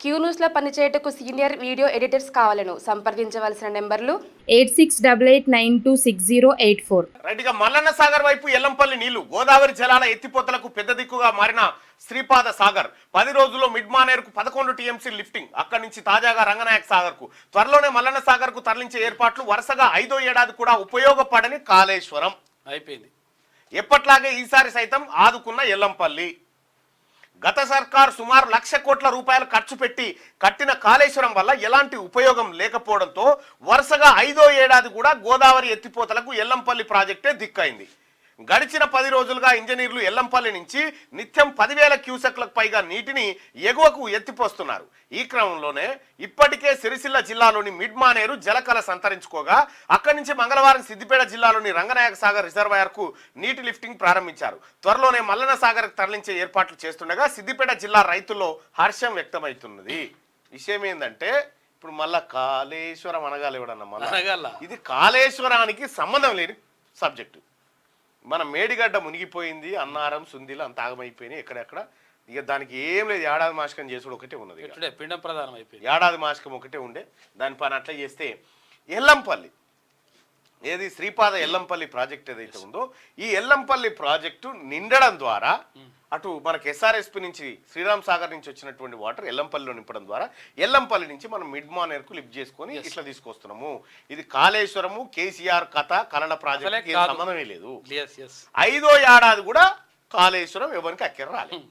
Queue న్యూస్లో పనిచేయటకు senior video editors కావాలను సంప్రదించవలసిన నెంబర్లు 8688926084. రైట్గా మల్లన్న సాగర్ వైపు ఎల్లంపల్లి నీళ్లు గోదావరి జలాల ఎత్తిపోతలకు పెద్ద దిక్కుగా మారిన శ్రీపాద సాగర్ 10 రోజుల్లో మిడ్ మానేరుకు 11 టీఎంసీ లిఫ్టింగ్. అక్కడి నుంచి తాజాగా రంగనాయక్ సాగర్ కు త్వరలోనే మల్లన్న సాగర్ కు తరలించే ఏర్పాట్లు. వరుసగా 5వ ఏడాది కూడా ఉపయోగపడని కాళేశ్వరం అయిపోయింది. ఎప్పట్లాగే ఈసారి సైతం ఆదుకున్న ఎల్లంపల్లి. గత సర్కార్ సుమారు 1,00,000 కోట్ల రూపాయలు ఖర్చు పెట్టి కట్టిన కాళేశ్వరం వల్ల ఎలాంటి ఉపయోగం లేకపోవడంతో వరుసగా 5వ ఏడాది కూడా గోదావరి ఎత్తిపోతలకు ఎల్లంపల్లి ప్రాజెక్టే దిక్కైంది. గడిచిన 10 రోజులుగా ఇంజనీర్లు ఎల్లంపల్లి నుంచి నిత్యం 10,000 క్యూసెక్లకు పైగా నీటిని ఎగువకు ఎత్తిపోస్తున్నారు. ఈ క్రమంలోనే ఇప్పటికే సిరిసిల్ల జిల్లాలోని మిడ్ మానేరు జలకళ సంతరించుకోగా అక్కడి నుంచి మంగళవారం సిద్దిపేట జిల్లాలోని రంగనాయక సాగర్ రిజర్వాయర్ కు నీటి లిఫ్టింగ్ ప్రారంభించారు. త్వరలోనే మల్లన్న సాగర్ తరలించే ఏర్పాట్లు చేస్తుండగా సిద్దిపేట జిల్లా రైతుల్లో హర్షం వ్యక్తమవుతున్నది. విషయం ఏంటంటే ఇప్పుడు మళ్ళా కాళేశ్వరం అనగాలి ఎవడన్నా మళ్ళా ఇది కాళేశ్వరానికి సంబంధం లేని సబ్జెక్టు. మన మేడిగడ్డ మునిగిపోయింది, అన్నారం సుందిలు అంత ఆగమైపోయినాయి ఎక్కడెక్కడ. ఇక దానికి ఏం లేదు, ఏడాది మాసికం చేసుడు ఒకటే ఉన్నది. పిండం ప్రధానం అయిపోయింది. ఏడాది మాసికం ఒకటే ఉండే దాని పని అట్లా చేస్తే ఎల్లంపల్లి ఏది శ్రీపాద ఎల్లంపల్లి ప్రాజెక్ట్ ఏదైతే ఉందో ఈ ఎల్లంపల్లి ప్రాజెక్టు నిండడం ద్వారా అటు మనకి ఎస్ఆర్ఎస్పి నుంచి శ్రీరామ్ సాగర్ నుంచి వచ్చినటువంటి వాటర్ ఎల్లంపల్లిలో నింపడం ద్వారా ఎల్లంపల్లి నుంచి మనం మిడ్ మానేర్కు లిఫ్ట్ చేసుకొని ఇట్లా తీసుకొస్తున్నాము. ఇది కాళేశ్వరము కేసీఆర్ కథ కలల ప్రాజెక్ట్ సంబంధమే లేదు. 5వ ఏడాది కూడా కాళేశ్వరం ఎవరికి అక్కర రాలేదు.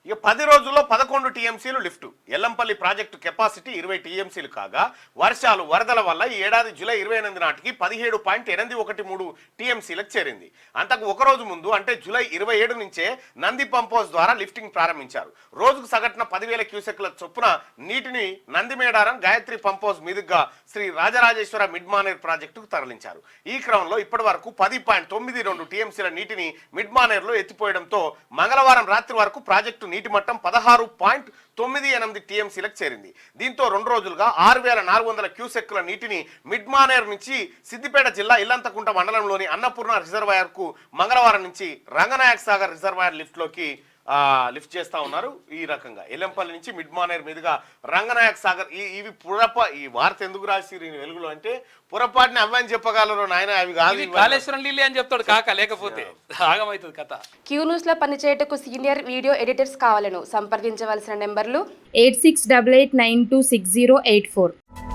ఇక 10 రోజుల్లో 11 టీఎంసీలు లిఫ్ట్. ఎల్లంపల్లి ప్రాజెక్టు కెపాసిటీ 20 టీఎంసీలు కాగా వర్షాలు వరదల వల్ల ఈ ఏడాది జూలై 28 నాటికి 17.813 టీఎంసీలకు చేరింది. అంతకు ఒక రోజు ముందు అంటే జూలై 27 నుంచే నంది పంపోజ్ ద్వారా లిఫ్టింగ్ ప్రారంభించారు. రోజుకు సగటున 10,000 క్యూసెక్ల చొప్పున నీటిని నందిమేడారం గాయత్రి పంపోజ్ మీదుగా శ్రీ రాజరాజేశ్వర మిడ్ మానేర్ ప్రాజెక్టుకు తరలించారు. ఈ క్రమంలో ఇప్పటి వరకు 10.92 టీఎంసీల నీటిని మిడ్ మానేర్లో ఎత్తిపోయడంతో మంగళవారం రాత్రి వరకు ప్రాజెక్టు నీటి మట్టం 16.98 టీఎంసీలకు చేరింది. దీంతో 2 రోజులుగా 6,400 క్యూసెక్కుల నీటిని మిడ్ మానేర్ నుంచి సిద్దిపేట జిల్లా ఇల్లంతకుంట మండలంలోని అన్నపూర్ణ రిజర్వాయర్ కు మంగళవారం నుంచి రంగనాయక్ సాగర్ రిజర్వాయర్ లిఫ్ట్ చేస్తా ఉన్నారు. ఈ రకంగా ఎల్లంపల్లి నుంచి మిడ్ మానేర్ మీదుగా రంగనాయక్ సాగర్ ఇవి ఈ వార్త ఎందుకు రాసి వెలుగులో అంటే పొరపాటుని అవ్వని చెప్పగలరు నాయన, అవి కాదు కాళేశ్వరం నీళ్ళు అని చెప్తాడు కాక, లేకపోతే ఆగమవుతుంది కథ. క్యూ న్యూస్లో పనిచేయటకు సీనియర్ వీడియో ఎడిటర్స్ కావాలను సంప్రదించవలసిన నెంబర్లు 8688926084.